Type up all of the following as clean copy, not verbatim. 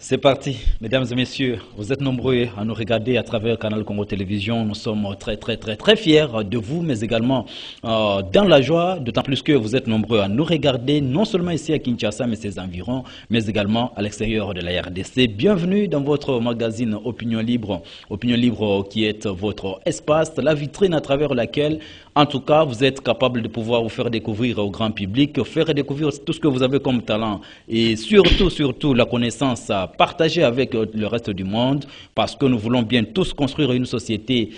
C'est parti, mesdames et messieurs, vous êtes nombreux à nous regarder à travers Canal Congo Télévision. Nous sommes très fiers de vous, mais également dans la joie, d'autant plus que vous êtes nombreux à nous regarder, non seulement ici à Kinshasa, mais ses environs, mais également à l'extérieur de la RDC. Bienvenue dans votre magazine Opinion Libre qui est votre espace, la vitrine à travers laquelle, en tout cas, vous êtes capable de pouvoir vous faire découvrir au grand public, faire découvrir tout ce que vous avez comme talent et surtout la connaissance à partager avec le reste du monde, parce que nous voulons bien tous construire une société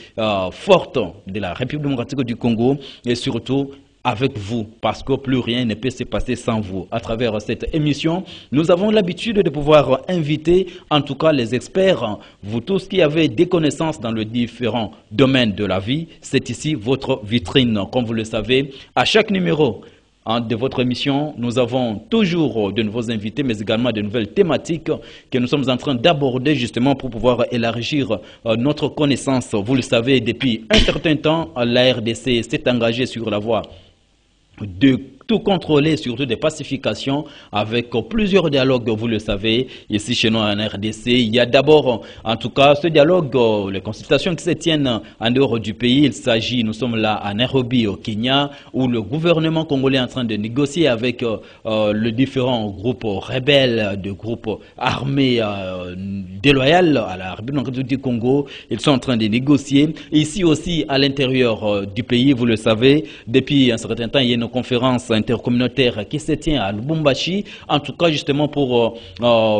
forte de la République démocratique du Congo et surtout avec vous, parce que plus rien ne peut se passer sans vous. À travers cette émission, nous avons l'habitude de pouvoir inviter, en tout cas les experts, vous tous qui avez des connaissances dans les différents domaines de la vie. C'est ici votre vitrine. Comme vous le savez, à chaque numéro de votre émission, nous avons toujours de nouveaux invités, mais également de nouvelles thématiques que nous sommes en train d'aborder justement pour pouvoir élargir notre connaissance. Vous le savez, depuis un certain temps, la RDC s'est engagée sur la voie de tout contrôler, surtout des pacifications, avec plusieurs dialogues, vous le savez, ici chez nous en RDC. Il y a d'abord, en tout cas, ce dialogue, les consultations qui se tiennent en dehors du pays. Il s'agit, nous sommes là à Nairobi, au Kenya, où le gouvernement congolais est en train de négocier avec les différents groupes rebelles, de groupes armés déloyaux à la République du Congo. Ils sont en train de négocier. Ici aussi, à l'intérieur du pays, vous le savez, depuis un certain temps, il y a une conférence intercommunautaire qui se tient à Lubumbashi, en tout cas justement pour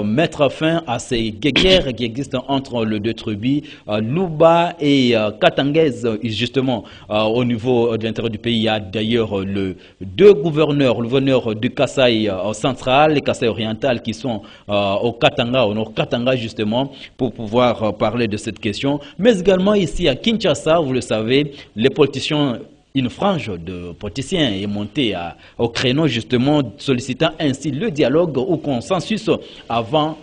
mettre fin à ces guerres qui existent entre les deux tribus, Luba et Katangez, justement au niveau de l'intérieur du pays. Il y a d'ailleurs deux gouverneurs, le gouverneur du Kasaï central et Kasaï oriental qui sont au Katanga, au nord Katanga justement, pour pouvoir parler de cette question. Mais également ici à Kinshasa, vous le savez, les politiciens, une frange de politiciens est montée au créneau justement, sollicitant ainsi le dialogue au consensus avant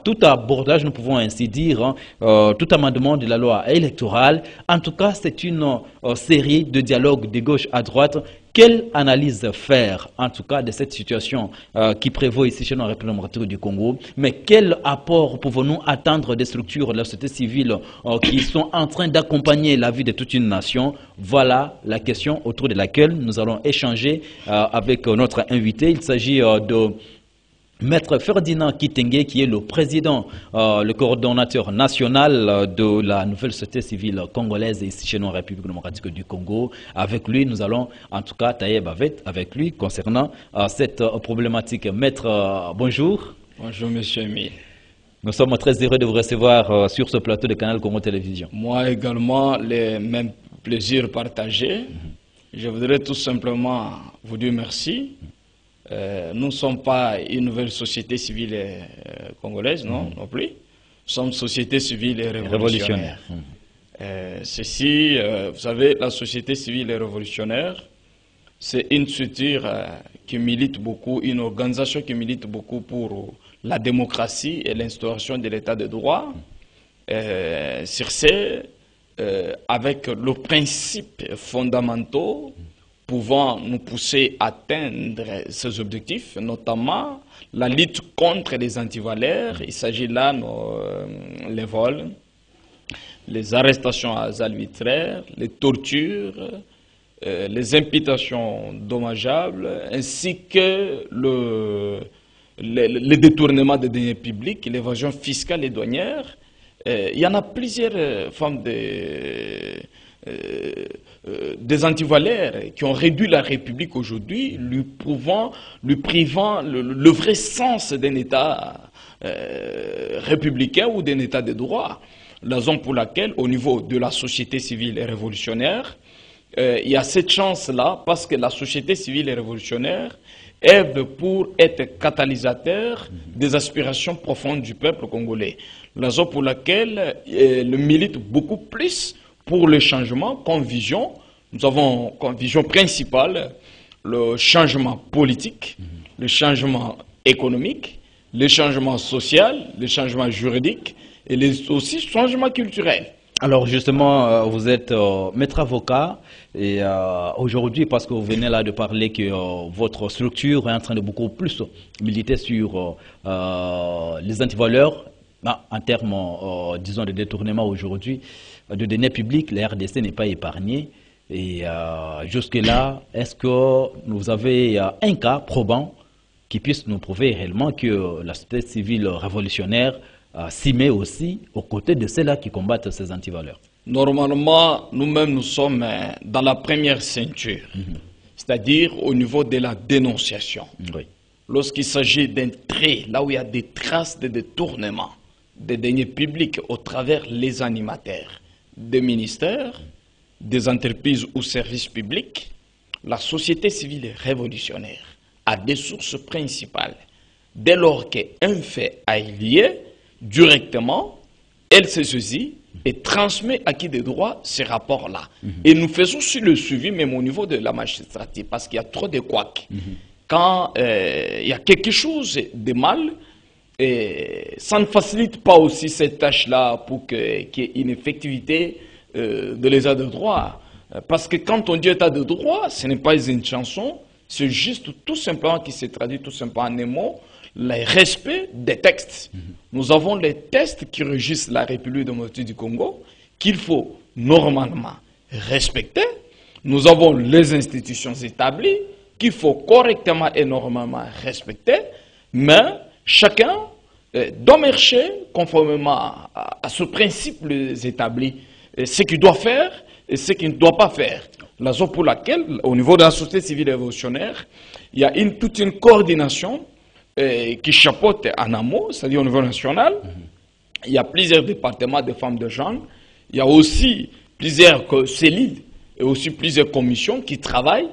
tout abordage, nous pouvons ainsi dire, tout amendement de la loi électorale. En tout cas, c'est une série de dialogues de gauche à droite. Quelle analyse faire, en tout cas, de cette situation qui prévaut ici chez nous en République démocratique du Congo? Mais quel apport pouvons-nous attendre des structures de la société civile qui sont en train d'accompagner la vie de toute une nation? Voilà la question autour de laquelle nous allons échanger avec notre invité. Il s'agit de Maître Ferdinand Kitenge, qui est le président, le coordonnateur national de la nouvelle société civile congolaise ici chez nous en République démocratique du Congo. Avec lui, nous allons en tout cas tailler bavette avec lui concernant cette problématique. Maître, bonjour. Bonjour, monsieur Emile. Nous sommes très heureux de vous recevoir sur ce plateau de Canal Congo Télévision. Moi également, les mêmes plaisirs partagés. Je voudrais tout simplement vous dire merci. Nous ne sommes pas une nouvelle société civile congolaise, non plus. Nous sommes une société civile et révolutionnaire. Vous savez, la société civile et révolutionnaire, c'est une structure qui milite beaucoup, une organisation qui milite beaucoup pour la démocratie et l'instauration de l'état de droit. Avec le principe fondamentaux pouvant nous pousser à atteindre ces objectifs, notamment la lutte contre les antivaleurs. Il s'agit là les vols, les arrestations arbitraires, les tortures, les imputations dommageables, ainsi que le détournement des deniers publics, l'évasion fiscale et douanière. Il y en a plusieurs formes des antivaleurs qui ont réduit la République aujourd'hui, lui privant le vrai sens d'un État républicain ou d'un État de droit. La raison pour laquelle, au niveau de la société civile et révolutionnaire, il y a cette chance-là, parce que la société civile et révolutionnaire œuvre pour être catalysateur des aspirations profondes du peuple congolais. La raison pour laquelle le milite beaucoup plus pour le changement comme vision. Nous avons comme vision principale le changement politique, le changement économique, le changement social, le changement juridique et aussi le changement culturel. Alors justement, vous êtes maître avocat et aujourd'hui, parce que vous venez là de parler que votre structure est en train de beaucoup plus militer sur les antivaleurs, en termes, disons, de détournement aujourd'hui de deniers publics, la RDC n'est pas épargnée. Et jusque-là, est-ce que vous avez un cas probant qui puisse nous prouver réellement que la société civile révolutionnaire s'y met aussi aux côtés de ceux-là qui combattent ces antivaleurs? Normalement, nous-mêmes, nous sommes dans la première ceinture, c'est-à-dire au niveau de la dénonciation. Oui. Lorsqu'il s'agit d'un trait, là où il y a des traces de détournement des deniers publics au travers les animateurs des ministères, des entreprises ou services publics, la société civile révolutionnaire a des sources principales. Dès lors qu'un fait a lieu, directement, elle se saisit et transmet à qui des droits ces rapports-là. Et nous faisons aussi le suivi, même au niveau de la magistrature, parce qu'il y a trop de couacs. Quand il y a quelque chose de mal, ça ne facilite pas aussi cette tâche-là pour qu'il y ait une effectivité de l'état de droit. Parce que quand on dit état de droit, ce n'est pas une chanson, c'est juste tout simplement qui se traduit tout simplement en un mot, le respect des textes. Nous avons les textes qui régissent la République démocratique du Congo, qu'il faut normalement respecter. Nous avons les institutions établies, qu'il faut correctement et normalement respecter, mais chacun doit marcher conformément à ce principe établi, ce qu'il doit faire et ce qu'il ne doit pas faire. La raison pour laquelle, au niveau de la société civile révolutionnaire, il y a toute une coordination qui chapeaute en amont, c'est-à-dire au niveau national. Il y a plusieurs départements de femmes de genre. Il y a aussi plusieurs cellules et aussi plusieurs commissions qui travaillent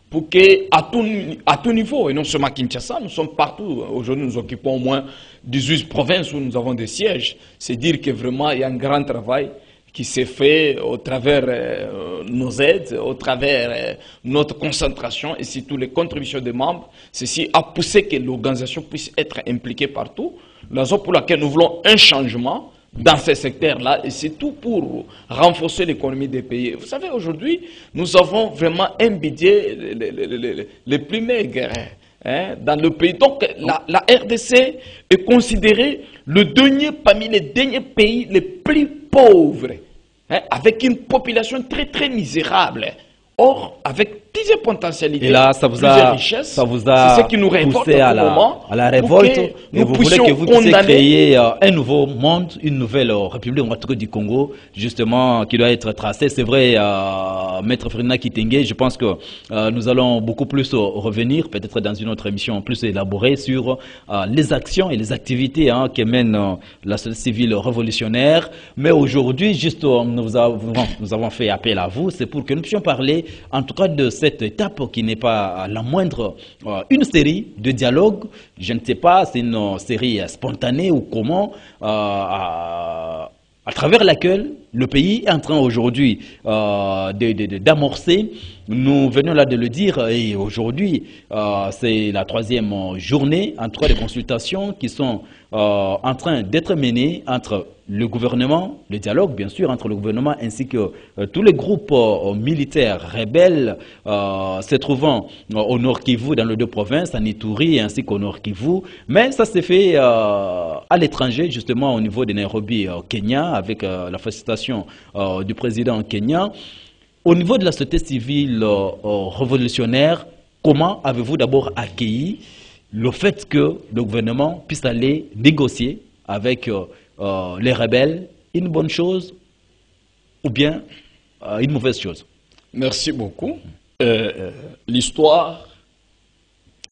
pour qu'à tout niveau, et non seulement à Kinshasa, nous sommes partout. Aujourd'hui, nous occupons au moins 18 provinces où nous avons des sièges. C'est dire que vraiment, il y a un grand travail qui s'est fait au travers nos aides, au travers notre concentration et surtout les contributions des membres. Ceci a poussé que l'organisation puisse être impliquée partout. La raison pour laquelle nous voulons un changement dans ces secteurs-là, et c'est tout pour renforcer l'économie des pays. Vous savez, aujourd'hui, nous avons vraiment un budget le plus maigre dans le pays. Donc, la RDC est considérée le dernier parmi les derniers pays les plus pauvres, avec une population très très misérable. Or, avec plusieurs potentialités, et là, plusieurs richesses, c'est ce qui nous révolte à la révolte. Et vous voulez que vous puissiez créer un nouveau monde, une nouvelle République démocratique du Congo, justement, qui doit être tracée. C'est vrai, Maître Ferdinand Kitenge, je pense que nous allons beaucoup plus revenir, peut-être dans une autre émission plus élaborée, sur les actions et les activités que mène la société civile révolutionnaire. Mais aujourd'hui, juste, nous avons fait appel à vous, c'est pour que nous puissions parler en tout cas de cette étape qui n'est pas la moindre, une série de dialogues, je ne sais pas, c'est une série spontanée ou comment, à travers laquelle le pays est en train aujourd'hui d'amorcer. Nous venons là de le dire, et aujourd'hui, c'est la troisième journée, en tout cas, de consultations qui sont en train d'être menées entre le gouvernement, le dialogue bien sûr entre le gouvernement ainsi que tous les groupes militaires rebelles se trouvant au Nord Kivu, dans les deux provinces, en Ituri ainsi qu'au Nord Kivu. Mais ça s'est fait à l'étranger, justement au niveau de Nairobi, au Kenya, avec la facilitation du président kenyan. Au niveau de la société civile révolutionnaire, comment avez-vous d'abord accueilli le fait que le gouvernement puisse aller négocier avec les rebelles, une bonne chose ou bien une mauvaise chose? Merci beaucoup. L'histoire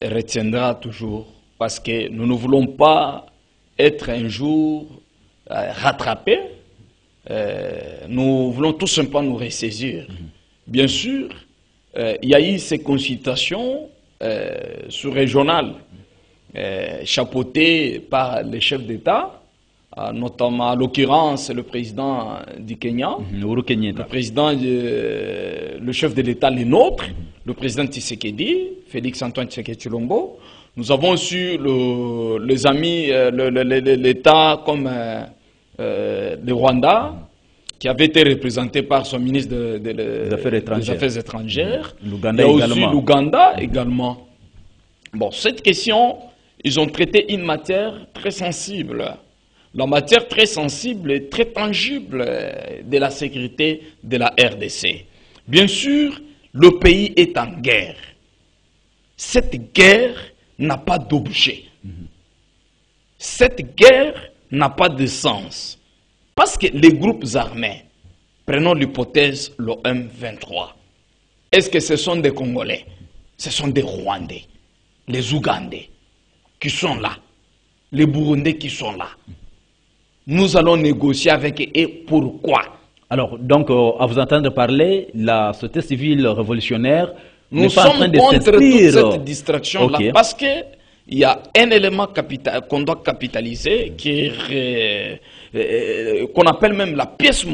retiendra toujours parce que nous ne voulons pas être un jour rattrapés. Nous voulons tout simplement nous ressaisir. Bien sûr, il y a eu ces consultations sous-régionales chapeautées par les chefs d'État, notamment à l'occurrence le président du Kenya, le président, le chef de l'État, le nôtre, le président Tshisekedi, Félix Antoine Tshisekedi Tshilombo. Nous avons aussi les amis, l'État comme le Rwanda, qui avait été représenté par son ministre des Affaires étrangères. L'Ouganda Il y a également. aussi l'Ouganda également. Bon, cette question, ils ont traité une matière très sensible. La matière très sensible et très tangible de la sécurité de la RDC. Bien sûr, le pays est en guerre. Cette guerre n'a pas d'objet. Cette guerre n'a pas de sens. Parce que les groupes armés, prenons l'hypothèse, le M23, est-ce que ce sont des Congolais? Ce sont des Rwandais, les Ougandais qui sont là, les Burundais qui sont là. Nous allons négocier avec eux. Pourquoi? Alors, donc, à vous entendre parler, la société civile révolutionnaire nous sommes contre toute cette distraction-là, parce qu'il y a un élément qu'on doit capitaliser, qui est qu'on appelle même la pièce,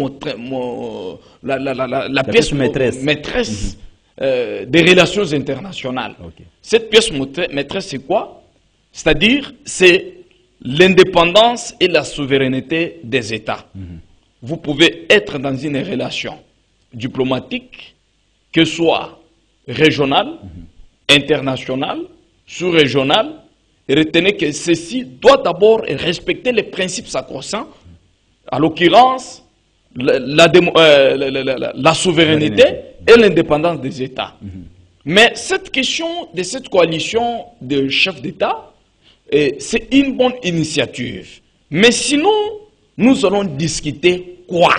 la pièce maîtresse des relations internationales. Cette pièce maîtresse, c'est quoi? C'est-à-dire, c'est l'indépendance et la souveraineté des États. Vous pouvez être dans une relation diplomatique, que ce soit régionale, internationale, sous-régionale, et retenez que ceci doit d'abord respecter les principes sacro-saints, à l'occurrence la souveraineté et l'indépendance des États. Mais cette question de cette coalition de chefs d'État, c'est une bonne initiative. Mais sinon, nous allons discuter quoi?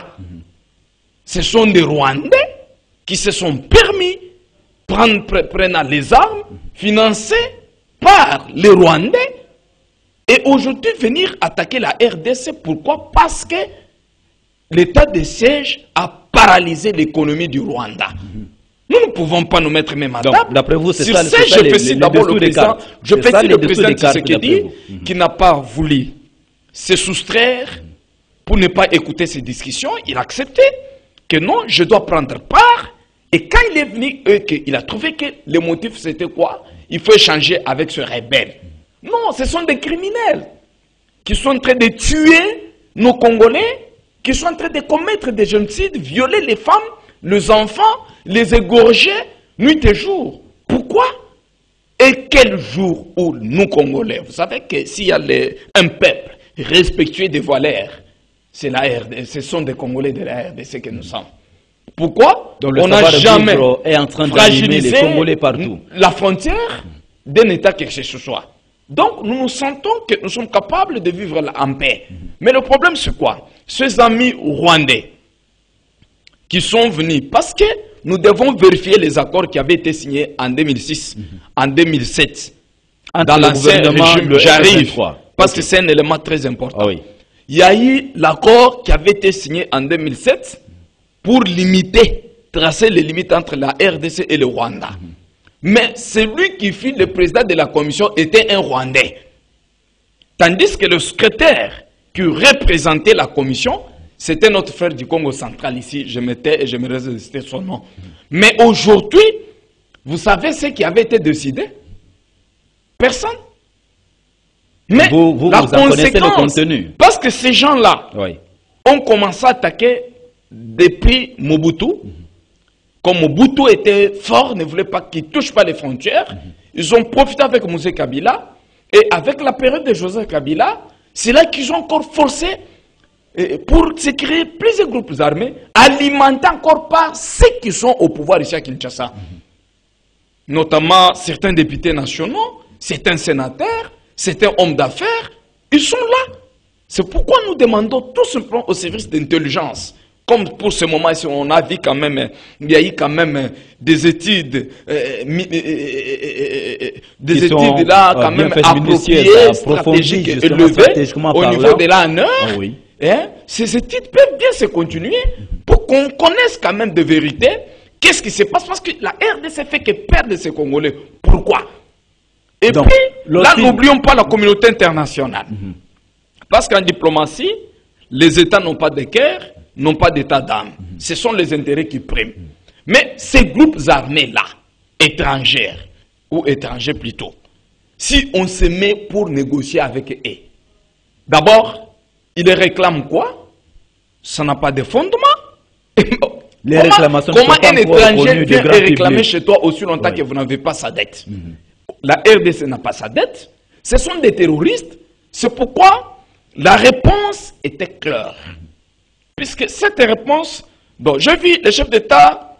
Ce sont des Rwandais qui se sont permis prennent les armes financées par les Rwandais et aujourd'hui venir attaquer la RDC. Pourquoi? Parce que l'état de siège a paralysé l'économie du Rwanda. Nous ne pouvons pas nous mettre même à table. D'après vous, c'est ça, je félicite d'abord le président. Je félicite le président Tshisekedi qui n'a pas voulu se soustraire pour ne pas écouter ces discussions. Il a accepté que non, je dois prendre part. Et quand il est venu, il a trouvé que le motif c'était quoi? Il faut échanger avec ce rebelle. Non, ce sont des criminels qui sont en train de tuer nos Congolais, qui sont en train de commettre des génocides, violer les femmes, les enfants, les égorger nuit et jour. Pourquoi? Et quel jour où nous Congolais, vous savez que s'il y a un peuple respectueux des valeurs, c'est la RDC, ce sont des Congolais de la RDC que nous sommes. Pourquoi? On n'a jamais fragilisé les Congolais partout. La frontière d'un État que ce soit. Donc nous nous sentons que nous sommes capables de vivre en paix. Mais le problème c'est quoi? Ces amis rwandais qui sont venus, parce que nous devons vérifier les accords qui avaient été signés en 2006, en 2007, dans l'ancien régime. J'arrive, parce que c'est un élément très important. Il y a eu l'accord qui avait été signé en 2007 pour limiter, tracer les limites entre la RDC et le Rwanda. Mais celui qui fut le président de la commission était un Rwandais. Tandis que le secrétaire qui représentait la commission, c'était notre frère du Congo central ici, je mettais et je me résistais son nom. Mais aujourd'hui, vous savez ce qui avait été décidé? Personne. Mais vous en connaissez le contenu. Parce que ces gens-là ont commencé à attaquer depuis Mobutu. Comme Mobutu était fort, ne voulait pas qu'il ne touche pas les frontières, ils ont profité avec Mosé Kabila. Et avec la période de Joseph Kabila, c'est là qu'ils ont encore forcé pour se créer plusieurs groupes armés, alimentés encore par ceux qui sont au pouvoir ici à Kinshasa. Notamment certains députés nationaux, certains sénateurs, certains hommes d'affaires, ils sont là. C'est pourquoi nous demandons tout simplement aux services d'intelligence. Comme pour ce moment, on a vu quand même, il y a eu quand même des études, là quand même appropriées, stratégiques, élevées au niveau de l'ANR. Ces études peuvent bien se continuer pour qu'on connaisse quand même de vérité qu'est-ce qui se passe, parce que la RDC fait que perdre ces Congolais. Pourquoi? Et donc, puis, là, n'oublions pas la communauté internationale. Parce qu'en diplomatie, les États n'ont pas de guerre, n'ont pas d'état d'âme. Ce sont les intérêts qui priment. Mais ces groupes armés-là, étrangers, ou étrangers plutôt, si on se met pour négocier avec eux, d'abord, ils réclament quoi? Ça n'a pas de fondement. Les réclamations comment un étranger vient réclamer public chez toi aussi longtemps que vous n'avez pas sa dette? La RDC n'a pas sa dette. Ce sont des terroristes. C'est pourquoi la réponse était claire. Puisque cette réponse, bon, j'ai vu le chef d'État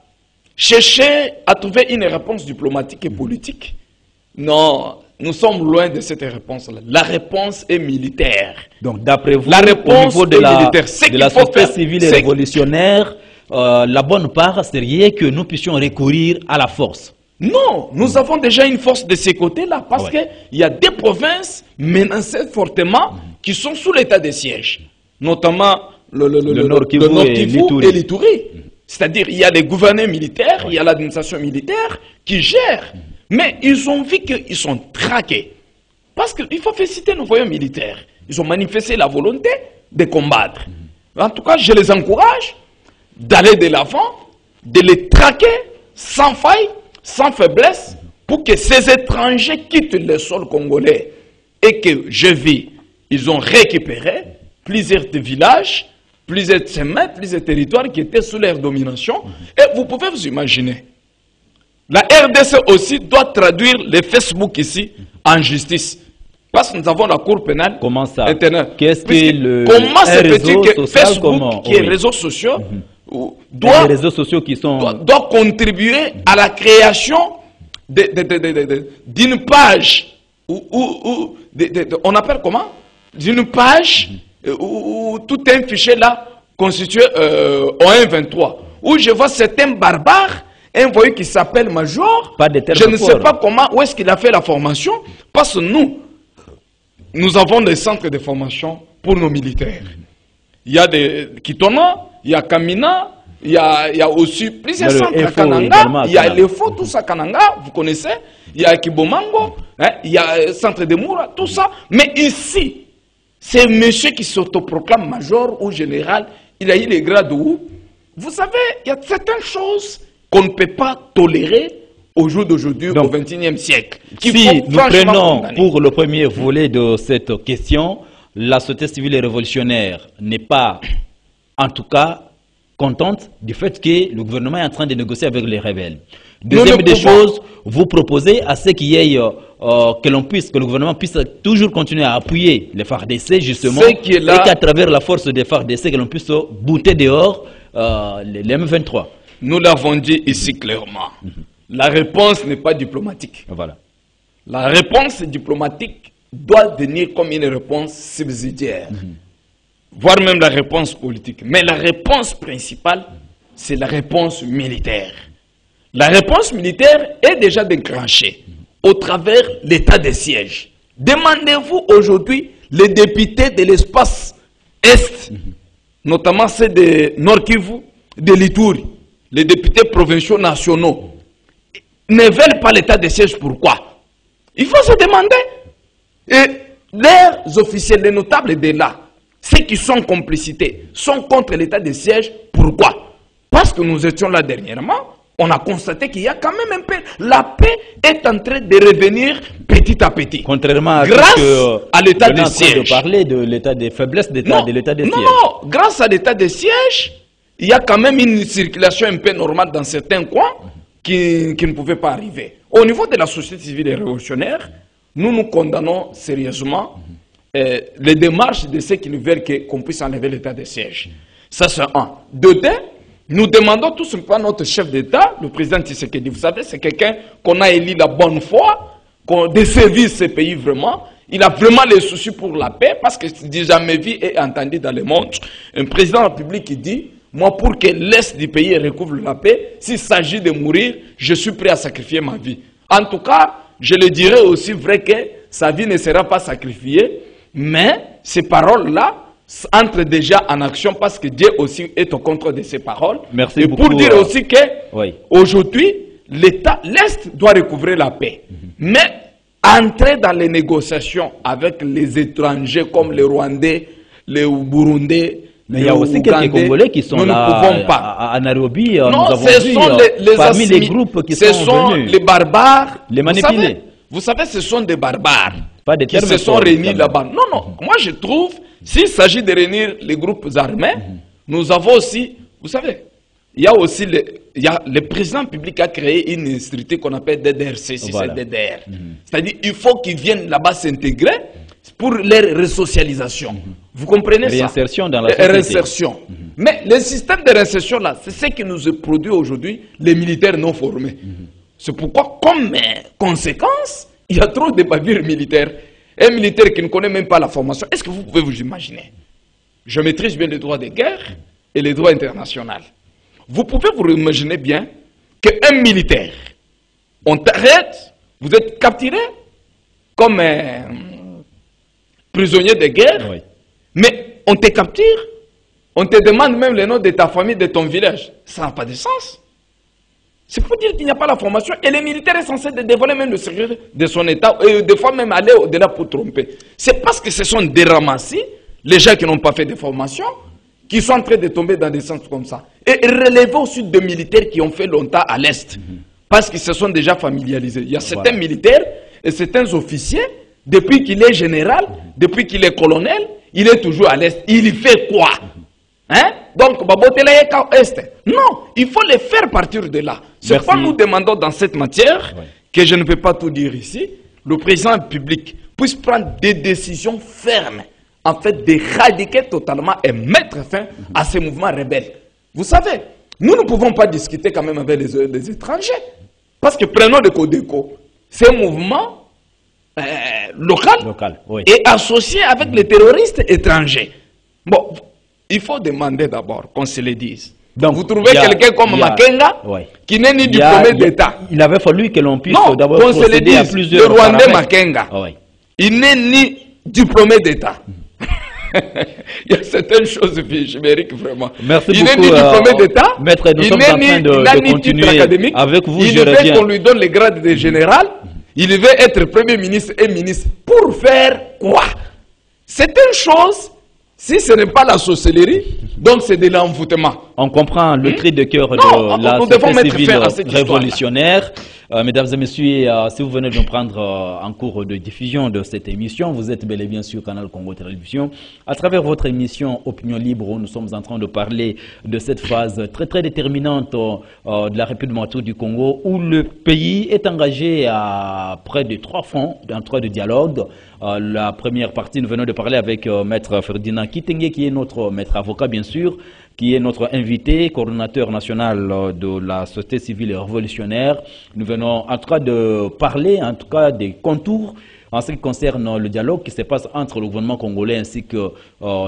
chercher à trouver une réponse diplomatique et politique. Non, nous sommes loin de cette réponse-là. La réponse est militaire. Donc, d'après vous, la réponse au niveau de la société faire, civile et révolutionnaire, la bonne part serait que nous puissions recourir à la force. Non, nous avons déjà une force de ces côtés-là parce qu'il y a des provinces menacées fortement qui sont sous l'état de siège, notamment le Nord Kivu et l'Ituri. C'est-à-dire il y a les gouverneurs militaires, il y a l'administration militaire qui gère. Mais ils ont vu qu'ils sont traqués. Parce qu'il faut féliciter nos voyants militaires. Ils ont manifesté la volonté de combattre. En tout cas, je les encourage d'aller de l'avant, de les traquer sans faille, sans faiblesse, pour que ces étrangers quittent le sol congolais. Et que je vis, ils ont récupéré plusieurs villages, plusieurs semaines, plusieurs territoires qui étaient sous leur domination. Et vous pouvez vous imaginer, la RDC aussi doit traduire les Facebook ici en justice. Parce que nous avons la Cour pénale. Comment ça? Qu'est-ce que comment se fait-il que Facebook, qui est réseaux sociaux, doit contribuer à la création d'une page, on appelle comment? D'une page où tout un fichier là constitué en 1.23, où je vois certains barbares, un voyou qui s'appelle Major, je ne sais pas comment, où est-ce qu'il a fait la formation, parce que nous avons des centres de formation pour nos militaires. Il y a des Kitona, il y a Kamina, il y a aussi plusieurs centres à Kananga, il y a l'EFO, tout ça à Kananga, vous connaissez, il y a Kibomango, il y a le centre de Moura, tout ça. Mais ici, c'est monsieur qui s'autoproclame major ou général, il a eu les grades où. Vous savez, il y a certaines choses qu'on ne peut pas tolérer au jour d'aujourd'hui, au XXIe siècle. Si nous prenons pour le premier volet de cette question, la société civile et révolutionnaire n'est pas, en tout cas, contente du fait que le gouvernement est en train de négocier avec les rebelles. Deuxième des choses, vous proposez à ce qu'il y ait, que le gouvernement puisse toujours continuer à appuyer les FARDC, justement, et qu'à travers la force des FARDC, que l'on puisse bouter dehors les M23. Nous l'avons dit ici clairement. La réponse n'est pas diplomatique. Voilà. La réponse diplomatique doit venir comme une réponse subsidiaire, voire même la réponse politique. Mais la réponse principale, c'est la réponse militaire. La réponse militaire est déjà déclenchée au travers l'état de siège. Demandez-vous aujourd'hui les députés de l'espace Est, notamment ceux de Nord Kivu, de l'Ituri, les députés provinciaux nationaux, ne veulent pas l'état de siège. Pourquoi? Il faut se demander. Et les officiels, les notables de là, ceux qui sont en complicité, sont contre l'état de siège. Pourquoi? Parce que nous étions là dernièrement, on a constaté qu'il y a quand même un peu... La paix est en train de revenir petit à petit. Contrairement à l'état de siège. De parler de l'état de faiblesse de l'état de siège. Non, grâce à l'état de siège, il y a quand même une circulation un peu normale dans certains coins qui ne pouvait pas arriver. Au niveau de la société civile et révolutionnaire, nous condamnons sérieusement les démarches de ceux qui ne veulent qu'on puisse enlever l'état de siège. Ça, c'est un. Deux, nous demandons tout simplement à notre chef d'État, le président Tshisekedi. Vous savez, c'est quelqu'un qu'on a élu la bonne foi, qu'on desservit ce pays vraiment. Il a vraiment les soucis pour la paix, parce que j'ai jamais vu et entendu dans le monde un président de la République qui dit: moi, pour que l'Est du pays recouvre la paix, s'il s'agit de mourir, je suis prêt à sacrifier ma vie. En tout cas, je le dirais aussi vrai que sa vie ne sera pas sacrifiée, mais ces paroles-là entrent déjà en action parce que Dieu aussi est au contrôle de ces paroles. Merci et beaucoup, pour dire aussi que aujourd'hui, l'Est doit recouvrir la paix. Mais entrer dans les négociations avec les étrangers comme les Rwandais, les Burundais, mais il y a aussi quelques Congolais qui sont là à Nairobi. Non, nous avons ce vu, sont parmi les groupes qui sont venus. Les barbares. Les manipulés. Vous savez, ce sont des barbares qui se sont réunis là-bas. Non, non. Moi, je trouve, s'il s'agit de réunir les groupes armés, nous avons aussi, vous savez, il y a aussi le président public a créé une structure qu'on appelle DDRC, Voilà. c'est DDR. C'est-à-dire qu'il faut qu'ils viennent là-bas s'intégrer pour leur resocialisation. Vous comprenez ça? Réinsertion dans la société. Réinsertion. Mais le système de réinsertion là, c'est ce qui nous produit aujourd'hui les militaires non formés. C'est pourquoi, comme conséquence, il y a trop de bavures militaires. Un militaire qui ne connaît même pas la formation, est-ce que vous pouvez vous imaginer? Je maîtrise bien les droits de guerre et les droits internationaux. Vous pouvez vous imaginer bien qu'un militaire, on t'arrête, vous êtes capturé comme prisonnier de guerre, Oui. mais on te capture, on te demande même le nom de ta famille, de ton village. Ça n'a pas de sens. C'est pour dire qu'il n'y a pas la formation. Et les militaires sont censés dévoiler même le secret de son état, et des fois même aller au-delà pour tromper. C'est parce que ce sont des ramassis, les gens qui n'ont pas fait de formation, qui sont en train de tomber dans des centres comme ça. Et relever aussi des militaires qui ont fait longtemps à l'Est. Parce qu'ils se sont déjà familiarisés. Il y a certains militaires et certains officiers, depuis qu'il est général, depuis qu'il est colonel, il est toujours à l'Est. Il fait quoi? Hein? Donc, Babotela est Est. Non, il faut les faire partir de là. C'est pourquoi nous demandons dans cette matière, que je ne peux pas tout dire ici, le président public puisse prendre des décisions fermes, en fait, d'éradiquer totalement et mettre fin à ces mouvements rebelles. Vous savez, nous ne pouvons pas discuter quand même avec les étrangers. Parce que prenons le Codeco, c'est un mouvement local, oui. et associé avec les terroristes étrangers. Bon, il faut demander d'abord qu'on se le dise. Donc, vous trouvez quelqu'un comme Makenga, qui n'est ni diplômé d'État. Il avait fallu que l'on puisse d'abord qu'on se le procéder à dise, plusieurs le Rwandais paramètres. Makenga, Oui. il n'est ni diplômé d'État. Il y a certaines choses chimériques vraiment. Merci il n'est beaucoup, ni diplômé d'État, Maître, nous il sommes en train de continuer avec vous. Il veut qu'on lui donne le grade de général, il veut être Premier ministre et ministre. Pour faire quoi? C'est une chose, si ce n'est pas la sorcellerie, donc c'est de l'envoûtement. On comprend le cri de cœur de la société civile révolutionnaire. Mesdames et messieurs, si vous venez de nous prendre en cours de diffusion de cette émission, vous êtes bel et bien sur Canal Congo Télévision. À travers votre émission Opinion Libre, où nous sommes en train de parler de cette phase très très déterminante de la République démocratique du Congo, où le pays est engagé à près de 3 fronts, en 3 de dialogue. La première partie, nous venons de parler avec Maître Ferdinand Kitenge, qui est notre maître avocat bien sûr, qui est notre invité, coordonnateur national de la société civile révolutionnaire. Nous venons en tout cas de parler, en tout cas des contours en ce qui concerne le dialogue qui se passe entre le gouvernement congolais ainsi que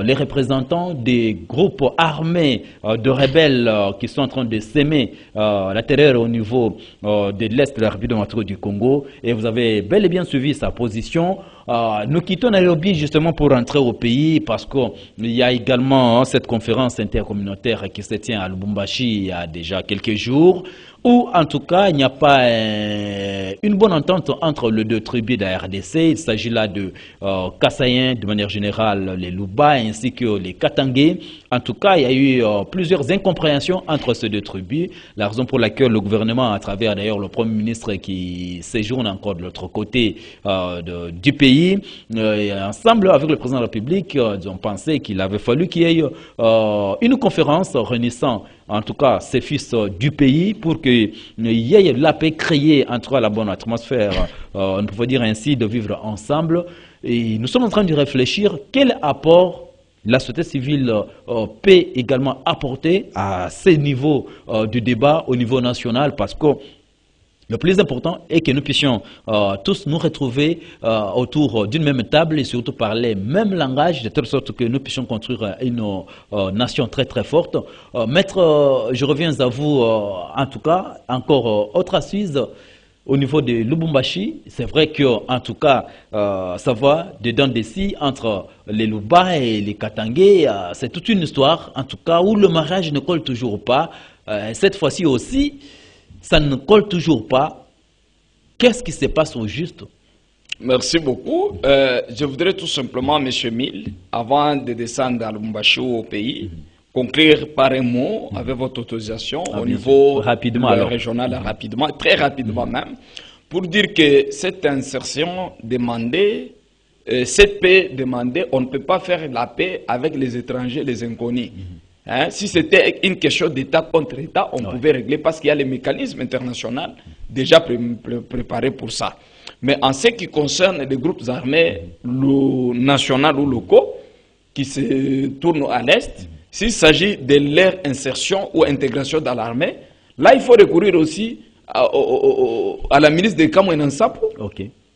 les représentants des groupes armés de rebelles qui sont en train de s'aimer la terreur au niveau de l'Est de la République démocratique du Congo. Et vous avez bel et bien suivi sa position. Nous quittons Nairobi justement pour rentrer au pays parce qu'il y a également cette conférence intercommunautaire qui se tient à Lubumbashi il y a déjà quelques jours, où en tout cas il n'y a pas une bonne entente entre les deux tribus de la RDC. Il s'agit là de Kassaïens, de manière générale les Luba ainsi que les Katangais. En tout cas, il y a eu plusieurs incompréhensions entre ces deux tribus, la raison pour laquelle le gouvernement, à travers d'ailleurs le Premier ministre qui séjourne encore de l'autre côté du pays, ensemble avec le président de la République, ils ont pensé qu'il avait fallu qu'il y ait une conférence réunissant en tout cas ces fils du pays pour qu'il y ait la paix créée, en tout cas la bonne atmosphère, on peut dire ainsi, de vivre ensemble. Et nous sommes en train de réfléchir quel apport la société civile peut également apporter à ces niveaux du débat au niveau national, parce que le plus important est que nous puissions tous nous retrouver autour d'une même table et surtout parler le même langage, de telle sorte que nous puissions construire une nation très très forte. Maître, je reviens à vous en tout cas, encore autre assise au niveau de Lubumbashi. C'est vrai que en tout cas, ça va dedans d'ici entre les Luba et les Katangais. C'est toute une histoire, en tout cas, où le mariage ne colle toujours pas. Cette fois-ci aussi, ça ne colle toujours pas. Qu'est-ce qui se passe au juste? Merci beaucoup. Je voudrais tout simplement, M. Mille, avant de descendre à Lubumbashi au pays, conclure par un mot avec votre autorisation au niveau régional, rapidement, très rapidement même, pour dire que cette insertion demandée, cette paix demandée, on ne peut pas faire la paix avec les étrangers, les inconnus. Hein, si c'était une question d'État contre État, on pouvait régler parce qu'il y a les mécanismes internationaux déjà préparés pour ça. Mais en ce qui concerne les groupes armés nationaux ou locaux qui se tournent à l'Est, s'il s'agit de leur insertion ou intégration dans l'armée, là il faut recourir aussi à la ministre de Kamwena Nsapu.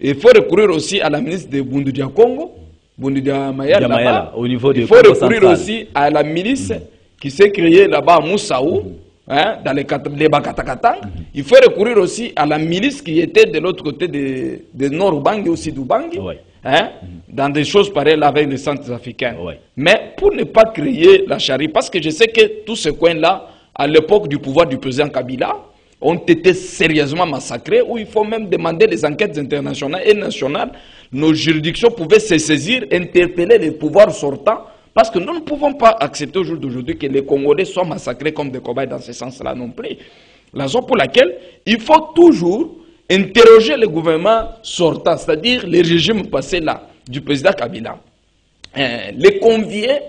Il faut recourir aussi à la ministre de Bundudia Congo, Bundudia Mayala, au niveau il faut recourir aussi à la milice qui s'est créée là-bas à Moussaou, hein, dans les Bakatakatang. Il faut recourir aussi à la milice qui était de l'autre côté de Nord-Ubangi, aussi d'Ubangi, hein, dans des choses pareilles avec les centres africains. Mais pour ne pas créer la charie, parce que je sais que tous ces coins-là, à l'époque du pouvoir du président Kabila, ont été sérieusement massacrés, où il faut même demander des enquêtes internationales et nationales. Nos juridictions pouvaient se saisir, interpeller les pouvoirs sortants, parce que nous ne pouvons pas accepter au jour d'aujourd'hui que les Congolais soient massacrés comme des cobayes dans ce sens-là non plus. La raison pour laquelle il faut toujours interroger le gouvernement sortant, c'est-à-dire les régimes passés là, du président Kabila, les convier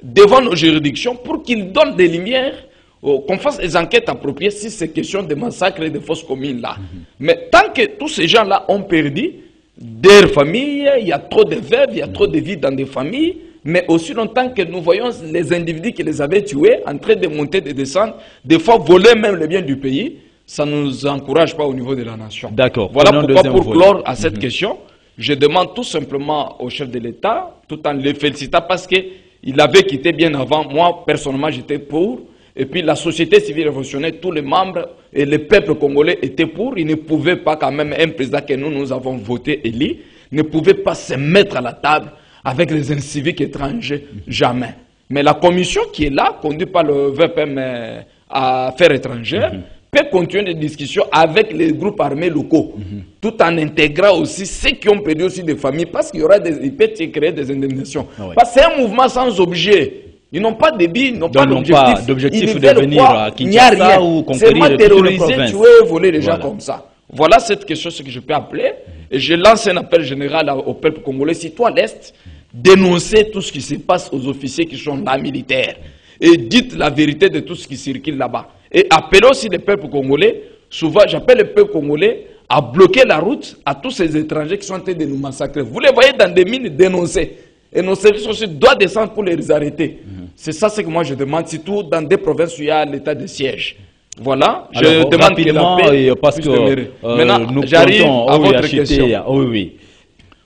devant nos juridictions pour qu'ils donnent des lumières, qu'on fasse des enquêtes appropriées si c'est question de massacres et de fausses communes là. Mais tant que tous ces gens-là ont perdu des familles, il y a trop de veuves, il y a trop de vies dans des familles, mais aussi longtemps que nous voyons les individus qui les avaient tués en train de monter, de descendre, des fois voler même les biens du pays, ça ne nous encourage pas au niveau de la nation. D'accord. Voilà pourquoi pour clore à cette question, je demande tout simplement au chef de l'État, tout en le félicitant parce qu'il avait quitté bien avant, moi personnellement j'étais pour, et puis la société civile révolutionnaire, tous les membres et le peuple congolais étaient pour, ils ne pouvaient pas quand même, un président que nous avons voté, élu, ne pouvait pas se mettre à la table avec les inciviques étrangers, jamais. Mais la commission qui est là, conduite par le VPM Affaires étrangères, peut continuer des discussions avec les groupes armés locaux, tout en intégrant aussi ceux qui ont perdu aussi des familles, parce qu'il y aura il peut se créer des indemnisations. Parce que c'est un mouvement sans objet. Ils n'ont pas de but, ils n'ont pas d'objectif de venir à Kinshasa ou conquérir terroriser, tuer, voler les gens comme ça. Voilà cette question, ce que je peux appeler. Et je lance un appel général au peuple congolais. Si toi, l'Est, dénoncez tout ce qui se passe aux officiers qui sont là, militaires. Et dites la vérité de tout ce qui circule là-bas. Et appelez aussi le peuple congolais. Souvent, j'appelle le peuple congolais à bloquer la route à tous ces étrangers qui sont en train de nous massacrer. Vous les voyez dans des mines, dénoncer. Et nos services aussi doivent descendre pour les arrêter. C'est ça ce que moi je demande, surtout dans des provinces où il y a l'état de siège. Voilà, je demande que la paix parce que maintenant, j'arrive à votre question. Oui.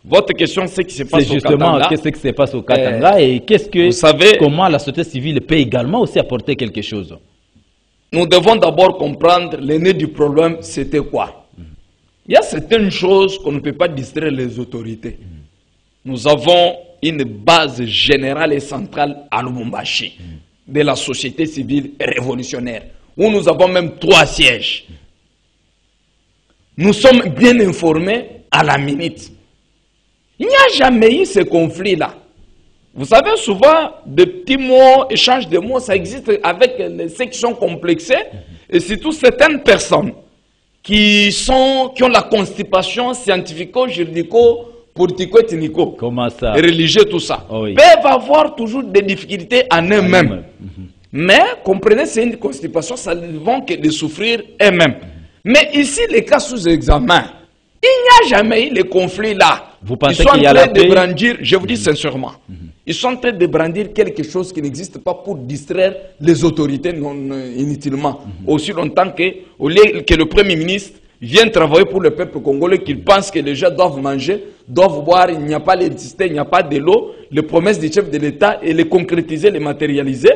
Votre question, c'est ce qui se passe au Katanga. Justement, qu'est-ce qui se passe au Katanga et comment la société civile peut également aussi apporter quelque chose? Nous devons d'abord comprendre le nez du problème, c'était quoi? Il y a certaines choses qu'on ne peut pas distraire les autorités. Nous avons une base générale et centrale à Lubumbashi de la société civile révolutionnaire, où nous avons même 3 sièges. Nous sommes bien informés à la minute. Il n'y a jamais eu ce conflit-là. Vous savez, souvent, des petits mots, échanges de mots, ça existe avec les sections complexées, et surtout certaines personnes qui ont la constipation scientifico-juridico, politico-ethnico, religieux, tout ça, peuvent avoir toujours des difficultés en eux-mêmes. Mais, comprenez, c'est une constipation, ça ne vont que de souffrir eux-mêmes. Mais ici, les cas sous examen, il n'y a jamais eu les conflits là. Vous pensez qu'il y a la paix? Ils sont en train de brandir, je vous dis sincèrement, ils sont en train de brandir quelque chose qui n'existe pas pour distraire les autorités non inutilement. Aussi longtemps que, au lieu que le Premier ministre vienne travailler pour le peuple congolais, qu'il pense que les gens doivent manger, doivent boire, il n'y a pas l'électricité, il n'y a pas de l'eau, les promesses du chef de l'État, et les concrétiser, les matérialiser,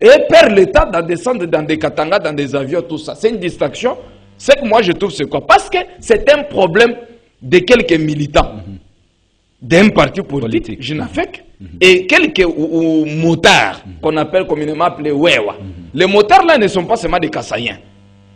et perdre l'État dans descendre dans des katangas, dans des avions, tout ça. C'est une distraction. C'est que moi je trouve c'est quoi? Parce que c'est un problème de quelques militants d'un parti politique, JENAFEC, et quelques motards qu'on appelle communément appelés Wewa. Les motards là ne sont pas seulement des Kassaïens.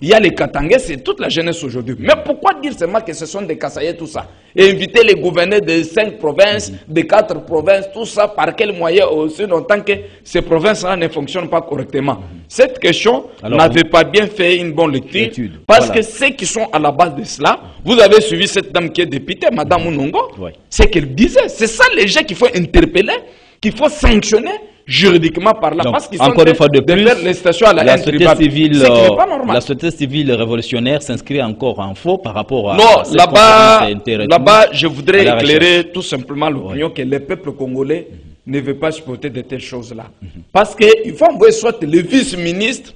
Il y a les Katangais, c'est toute la jeunesse aujourd'hui. Mais pourquoi dire seulement que ce sont des Kassaïens, tout ça? Et inviter les gouverneurs de 5 provinces, de 4 provinces, tout ça, par quel moyen aussi longtemps que ces provinces-là ne fonctionnent pas correctement? Cette question n'avait pas bien fait une bonne lecture, parce que ceux qui sont à la base de cela, vous avez suivi cette dame qui est députée, Madame Mounongo, c'est qu'elle disait, c'est ça les gens qu'il faut interpeller, qu'il faut sanctionner, juridiquement parlant. Donc, Parce qu'ils encore une fois de faire plus, les stations à la la haine société tribale. civile, Ce qui n'est pas normal. la société civile révolutionnaire s'inscrit encore en faux par rapport à Non, cette là-bas, conférence interethnique je voudrais à la éclairer tout simplement l'opinion que le peuple congolais ne veut pas supporter de telles choses-là. Parce qu'il faut envoyer soit le vice-ministre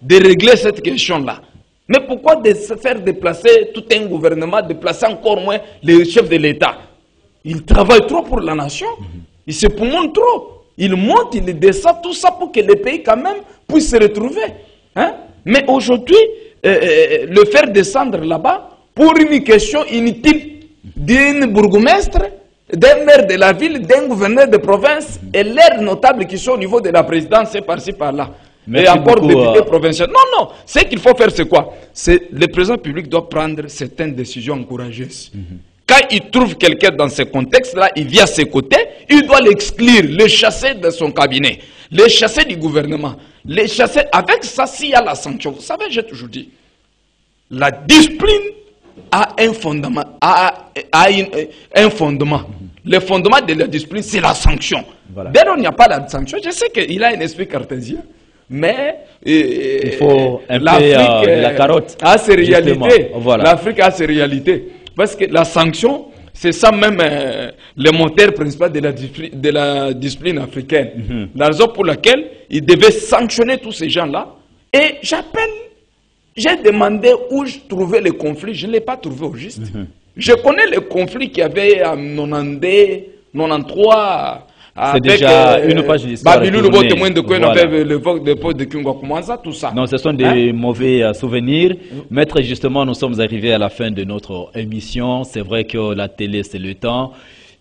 de régler cette question-là. Mais pourquoi de se faire déplacer tout un gouvernement, déplacer encore moins le chef de l'État? Il travaille trop pour la nation. Il se montre trop. Il monte, il descend, tout ça pour que le pays quand même puisse se retrouver. Mais aujourd'hui, le faire descendre là-bas pour une question inutile d'une bourgmestre, d'un maire de la ville, d'un gouverneur de province et l'air notable qui sont au niveau de la présidence, c'est par-ci par-là. Et encore député provincial. Non, non. Ce qu'il faut faire, c'est quoi? Le président public doit prendre certaines décisions courageuses. Quand il trouve quelqu'un dans ce contexte-là, il vient à ses côtés, il doit l'exclure, le chasser de son cabinet, le chasser du gouvernement, le chasser. Avec ça, s'il y a la sanction, vous savez, j'ai toujours dit, la discipline a un fondement. Un fondement. Le fondement de la discipline, c'est la sanction. Voilà. Dès lors, il n'y a pas la sanction. Je sais qu'il a un esprit cartésien. Mais il faut un peu la carotte. A ses réalités. Voilà. L'Afrique a ses réalités. Parce que la sanction, c'est ça même le moteur principal de la discipline africaine. La raison pour laquelle il devait sanctionner tous ces gens-là. Et j'ai demandé où je trouvais le conflit. Je ne l'ai pas trouvé au juste. Je connais le conflit qu'il y avait en 92, 93. C'est déjà une page d'histoire. Le beau témoin de quoi on avait l'époque de Kingo, comment ça, tout ça. Non, ce sont des mauvais souvenirs. Maître, justement, nous sommes arrivés à la fin de notre émission. C'est vrai que la télé, c'est le temps.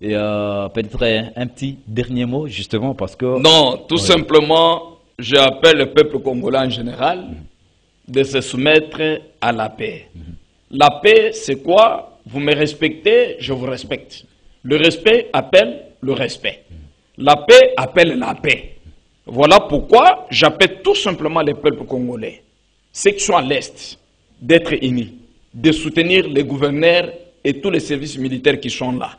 Et peut-être un petit dernier mot, justement, parce que... Non, tout simplement, j'appelle le peuple congolais en général de se soumettre à la paix. La paix, c'est quoi? Vous me respectez, je vous respecte. Le respect appelle le respect. La paix appelle la paix. Voilà pourquoi j'appelle tout simplement les peuples congolais, ceux qui sont à l'Est, d'être unis, de soutenir les gouverneurs et tous les services militaires qui sont là.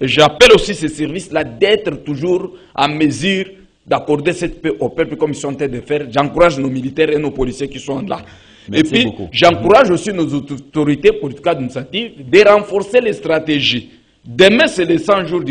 J'appelle aussi ces services-là d'être toujours en mesure d'accorder cette paix au peuple comme ils sont en train de faire. J'encourage nos militaires et nos policiers qui sont là. Merci et puis, j'encourage aussi nos autorités politiques administratives de renforcer les stratégies. Demain, c'est les 100 jours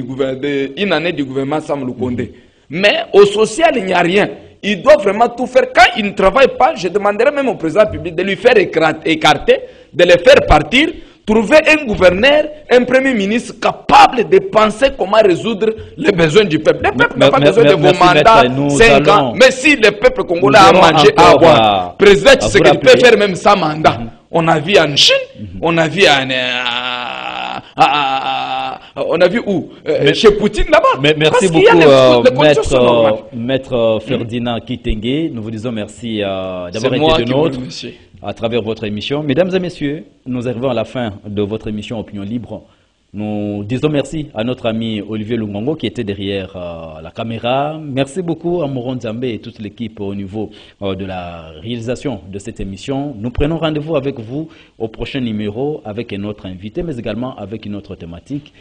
une année du gouvernement Sam Lukonde. Mais au social, il n'y a rien. Il doit vraiment tout faire. Quand il ne travaille pas, je demanderai même au président public de lui faire écarter, de le faire partir, trouver un gouverneur, un premier ministre capable de penser comment résoudre les besoins du peuple. Le peuple n'a pas besoin de vos mandats, 5 ans. Mais si le peuple congolais a mangé à boire, président Tshisekedi peut faire même 100 mandats. On a vu en Chine, on a vu on a vu où chez Poutine là-bas. Merci beaucoup, maître Ferdinand Kitenge. Nous vous disons merci d'avoir été de nôtre à travers votre émission. Mesdames et messieurs, nous arrivons à la fin de votre émission Opinion Libre. Nous disons merci à notre ami Olivier Lungongo qui était derrière la caméra. Merci beaucoup à Moron Zambé et toute l'équipe au niveau de la réalisation de cette émission. Nous prenons rendez-vous avec vous au prochain numéro avec un autre invité, mais également avec une autre thématique.